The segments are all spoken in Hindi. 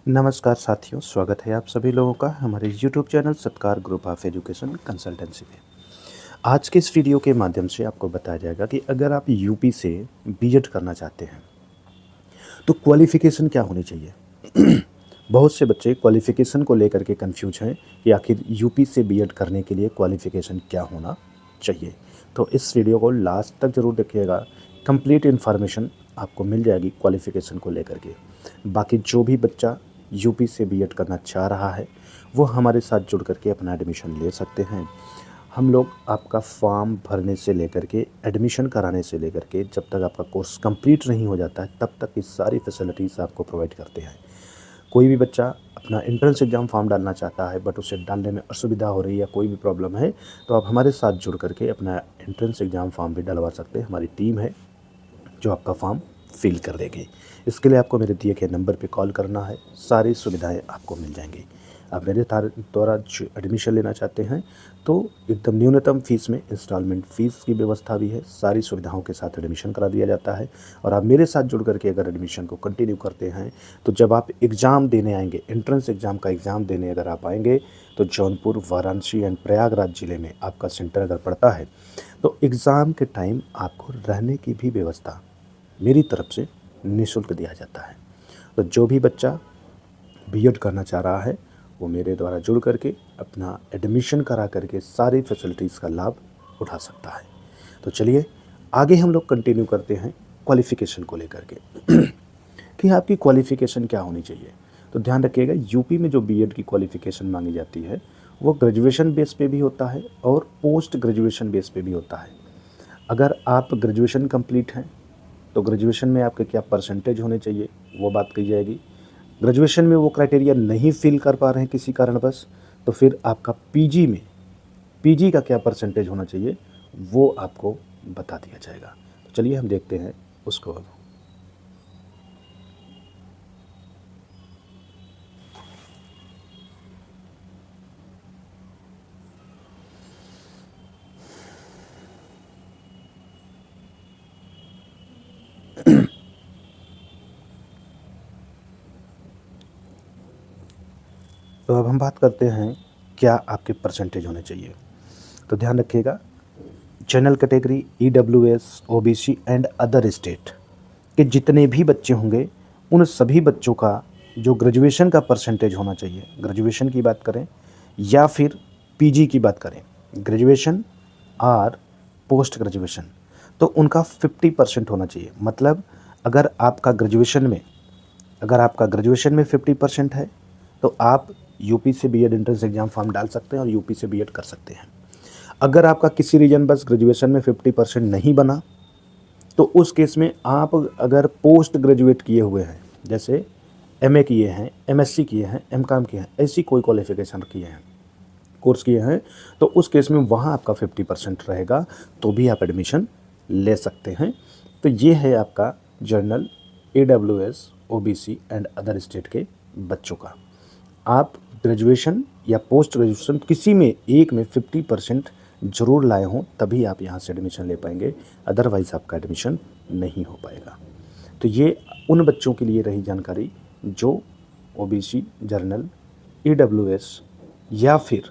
नमस्कार साथियों, स्वागत है आप सभी लोगों का हमारे यूट्यूब चैनल सत्कार ग्रुप ऑफ एजुकेशन कंसल्टेंसी में। आज के इस वीडियो के माध्यम से आपको बताया जाएगा कि अगर आप यूपी से बीएड करना चाहते हैं तो क्वालिफ़िकेशन क्या होनी चाहिए। बहुत से बच्चे क्वालिफ़िकेशन को लेकर के कंफ्यूज हैं कि आखिर यूपी से बीएड करने के लिए क्वालिफ़िकेशन क्या होना चाहिए। तो इस वीडियो को लास्ट तक ज़रूर देखिएगा, कंप्लीट इन्फॉर्मेशन आपको मिल जाएगी क्वालिफ़िकेशन को लेकर के। बाकी जो भी बच्चा यूपी से बीएड करना चाह रहा है वो हमारे साथ जुड़ करके अपना एडमिशन ले सकते हैं। हम लोग आपका फॉर्म भरने से लेकर के एडमिशन कराने से लेकर के जब तक आपका कोर्स कंप्लीट नहीं हो जाता है तब तक की सारी फैसिलिटीज़ आपको प्रोवाइड करते हैं। कोई भी बच्चा अपना एंट्रेंस एग्ज़ाम फॉर्म डालना चाहता है बट उसे डालने में असुविधा हो रही है या कोई भी प्रॉब्लम है तो आप हमारे साथ जुड़ करके अपना एंट्रेंस एग्ज़ाम फॉर्म भी डलवा सकते हैं। हमारी टीम है जो आपका फॉर्म फिल कर देगी। इसके लिए आपको मेरे दिए गए नंबर पे कॉल करना है, सारी सुविधाएं आपको मिल जाएंगी। आप मेरे द्वारा जो एडमिशन लेना चाहते हैं तो एकदम न्यूनतम फ़ीस में इंस्टॉलमेंट फ़ीस की व्यवस्था भी है, सारी सुविधाओं के साथ एडमिशन करा दिया जाता है। और आप मेरे साथ जुड़ करके अगर एडमिशन को कंटिन्यू करते हैं तो जब आप एग्ज़ाम देने आएंगे, एंट्रेंस एग्ज़ाम का एग्ज़ाम देने अगर आप आएंगे तो जौनपुर, वाराणसी एंड प्रयागराज ज़िले में आपका सेंटर अगर पड़ता है तो एग्ज़ाम के टाइम आपको रहने की भी व्यवस्था मेरी तरफ से निःशुल्क दिया जाता है। तो जो भी बच्चा बीएड करना चाह रहा है वो मेरे द्वारा जुड़ करके अपना एडमिशन करा करके सारी फैसिलिटीज़ का लाभ उठा सकता है। तो चलिए आगे हम लोग कंटिन्यू करते हैं क्वालिफ़िकेशन को लेकर के कि आपकी क्वालिफ़िकेशन क्या होनी चाहिए। तो ध्यान रखिएगा, यूपी में जो बीएड की क्वालिफ़िकेशन मांगी जाती है वो ग्रेजुएशन बेस पे भी होता है और पोस्ट ग्रेजुएशन बेस पे भी होता है। अगर आप ग्रेजुएशन कंप्लीट हैं तो ग्रेजुएशन में आपके क्या परसेंटेज होने चाहिए वो बात कही जाएगी। ग्रेजुएशन में वो क्राइटेरिया नहीं फिल कर पा रहे हैं किसी कारणवश तो फिर आपका पीजी का क्या परसेंटेज होना चाहिए वो आपको बता दिया जाएगा। तो चलिए हम देखते हैं उसको अब। तो अब हम बात करते हैं क्या आपके परसेंटेज होने चाहिए। तो ध्यान रखिएगा, general category, EWS, OBC and other state के जितने भी बच्चे होंगे उन सभी बच्चों का जो ग्रेजुएशन का परसेंटेज होना चाहिए, ग्रेजुएशन की बात करें या फिर पीजी की बात करें, ग्रेजुएशन और पोस्ट ग्रेजुएशन, तो उनका 50% होना चाहिए। मतलब अगर आपका ग्रेजुएशन में 50% है तो आप यूपी से बीएड एंट्रेंस एग्ज़ाम फॉर्म डाल सकते हैं और यूपी से बीएड कर सकते हैं। अगर आपका किसी रीजन बस ग्रेजुएशन में 50% नहीं बना तो उस केस में आप अगर पोस्ट ग्रेजुएट किए हुए हैं, जैसे एमए किए हैं, एमएससी किए हैं, एमकॉम किए हैं, ऐसी कोई क्वालिफिकेशन किए हैं, कोर्स किए हैं, तो उस केस में वहाँ आपका 50% रहेगा तो भी आप एडमिशन ले सकते हैं। तो ये है आपका general, EWS, OBC and other state के बच्चों का। आप ग्रेजुएशन या पोस्ट ग्रेजुएशन किसी में एक में 50% ज़रूर लाए हों तभी आप यहाँ से एडमिशन ले पाएंगे, अदरवाइज़ आपका एडमिशन नहीं हो पाएगा। तो ये उन बच्चों के लिए रही जानकारी जो ओबीसी, जनरल, ईडब्ल्यूएस या फिर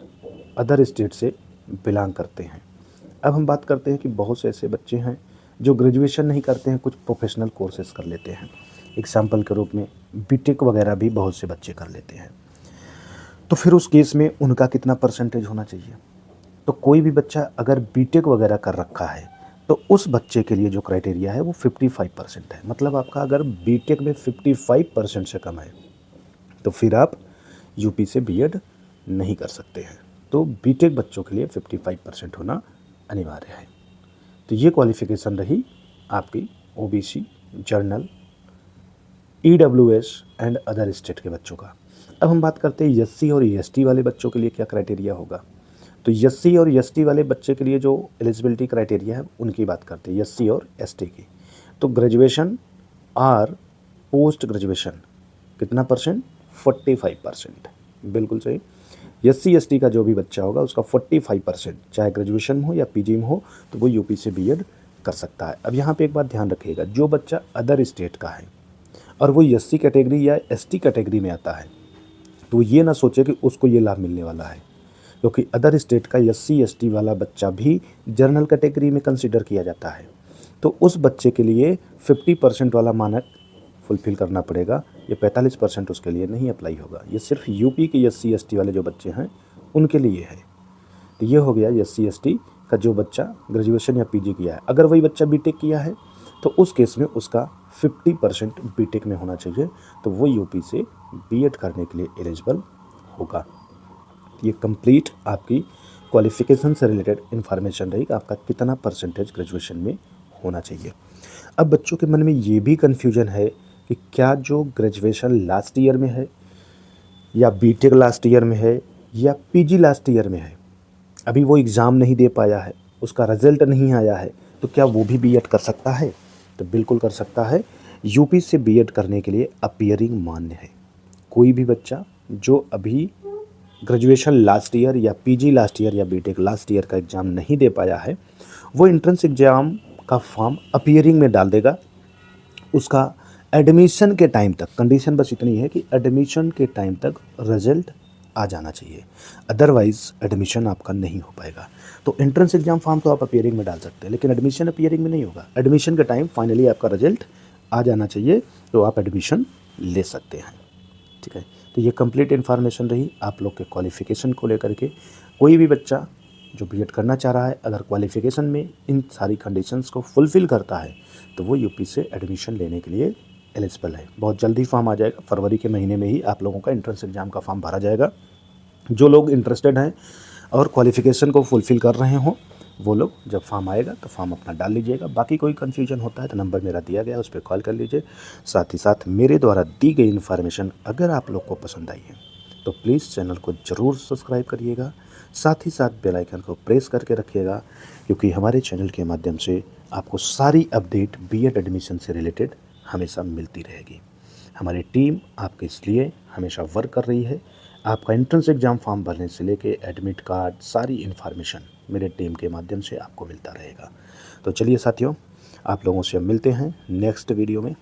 अदर स्टेट से बिलोंग करते हैं। अब हम बात करते हैं कि बहुत से ऐसे बच्चे हैं जो ग्रेजुएशन नहीं करते हैं, कुछ प्रोफेशनल कोर्सेज कर लेते हैं। एग्जाम्पल के रूप में बीटेक वगैरह भी बहुत से बच्चे कर लेते हैं। तो फिर उस केस में उनका कितना परसेंटेज होना चाहिए। तो कोई भी बच्चा अगर बीटेक वगैरह कर रखा है तो उस बच्चे के लिए जो क्राइटेरिया है वो 55% है। मतलब आपका अगर बीटेक में 55% से कम है तो फिर आप यूपी से बीएड नहीं कर सकते हैं। तो बीटेक बच्चों के लिए 55% होना अनिवार्य है। तो ये क्वालिफ़िकेशन रही आपकी OBC, general, EWS and other state के बच्चों का। अब हम बात करते हैं एससी और एसटी वाले बच्चों के लिए क्या क्राइटेरिया होगा। तो एससी और एसटी वाले बच्चे के लिए जो एलिजिबिलिटी क्राइटेरिया है उनकी बात करते हैं, एससी और एसटी की। तो ग्रेजुएशन और पोस्ट ग्रेजुएशन कितना परसेंट, 45%, बिल्कुल सही। एससी एसटी का जो भी बच्चा होगा उसका 45%, चाहे ग्रेजुएशन में हो या पीजी में हो, तो वो यूपी से बीएड कर सकता है। अब यहाँ पे एक बात ध्यान रखिएगा, जो बच्चा अदर स्टेट का है और वो एससी कैटेगरी या एसटी कैटेगरी में आता है, तो ये ना सोचे कि उसको ये लाभ मिलने वाला है, क्योंकि अदर स्टेट का एससी एसटी वाला बच्चा भी जनरल कैटेगरी में कंसीडर किया जाता है। तो उस बच्चे के लिए 50% वाला मानक फुलफ़िल करना पड़ेगा, ये 45% उसके लिए नहीं अप्लाई होगा। ये सिर्फ यूपी के एससी एसटी वाले जो बच्चे हैं उनके लिए है। तो ये हो गया एससी एसटी का जो बच्चा ग्रेजुएशन या पीजी किया है। अगर वही बच्चा बीटेक किया है तो उस केस में उसका 50% बीटेक में होना चाहिए, तो वो यूपी से बीएड करने के लिए एलिजिबल होगा। ये कंप्लीट आपकी क्वालिफ़िकेशन से रिलेटेड इन्फॉर्मेशन रही कि आपका कितना परसेंटेज ग्रेजुएशन में होना चाहिए। अब बच्चों के मन में ये भी कन्फ्यूजन है कि क्या जो ग्रेजुएशन लास्ट ईयर में है या बीटेक लास्ट ईयर में है या पीजी लास्ट ईयर में है, अभी वो एग्ज़ाम नहीं दे पाया है, उसका रिज़ल्ट नहीं आया है, तो क्या वो भी बीएड कर सकता है? तो बिल्कुल कर सकता है। यूपी से बीएड करने के लिए अपीयरिंग मान्य है। कोई भी बच्चा जो अभी ग्रेजुएशन लास्ट ईयर या पीजी लास्ट ईयर या बीटेक लास्ट ईयर का एग्ज़ाम नहीं दे पाया है, वो एंट्रेंस एग्ज़ाम का फॉर्म अपीयरिंग में डाल देगा। उसका एडमिशन के टाइम तक, कंडीशन बस इतनी है कि एडमिशन के टाइम तक रिजल्ट आ जाना चाहिए, अदरवाइज़ एडमिशन आपका नहीं हो पाएगा। तो एंट्रेंस एग्ज़ाम फॉर्म तो आप अपीयरिंग में डाल सकते हैं, लेकिन एडमिशन अपीयरिंग में नहीं होगा। एडमिशन के टाइम फाइनली आपका रिजल्ट आ जाना चाहिए, तो आप एडमिशन ले सकते हैं। ठीक है, तो ये कंप्लीट इन्फॉर्मेशन रही आप लोग के क्वालिफ़िकेशन को लेकर के। कोई भी बच्चा जो बीएड करना चाह रहा है, अगर क्वालिफ़िकेशन में इन सारी कंडीशंस को फुलफ़िल करता है, तो वो यूपी से एडमिशन लेने के लिए एलिजिबल है। बहुत जल्दी फॉर्म आ जाएगा, फरवरी के महीने में ही आप लोगों का एंट्रेंस एग्ज़ाम का फॉर्म भरा जाएगा। जो लोग इंटरेस्टेड हैं और क्वालिफ़िकेशन को फुलफ़िल कर रहे हों, वो लोग जब फॉर्म आएगा तो फॉर्म अपना डाल लीजिएगा। बाकी कोई कन्फ्यूजन होता है तो नंबर मेरा दिया गया है, उस पर कॉल कर लीजिए। साथ ही साथ मेरे द्वारा दी गई इन्फॉर्मेशन अगर आप लोग को पसंद आई है तो प्लीज़ चैनल को ज़रूर सब्सक्राइब करिएगा। साथ ही साथ बेल आइकन को प्रेस करके रखिएगा, क्योंकि हमारे चैनल के माध्यम से आपको सारी अपडेट बीएड एडमिशन से रिलेटेड हमेशा मिलती रहेगी। हमारी टीम आपके इसलिए हमेशा वर्क कर रही है। आपका एंट्रेंस एग्ज़ाम फॉर्म भरने से लेके एडमिट कार्ड, सारी इन्फॉर्मेशन मेरे टीम के माध्यम से आपको मिलता रहेगा। तो चलिए साथियों, आप लोगों से अब मिलते हैं नेक्स्ट वीडियो में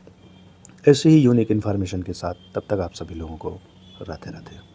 ऐसे ही यूनिक इन्फॉर्मेशन के साथ। तब तक आप सभी लोगों को राधे राधे।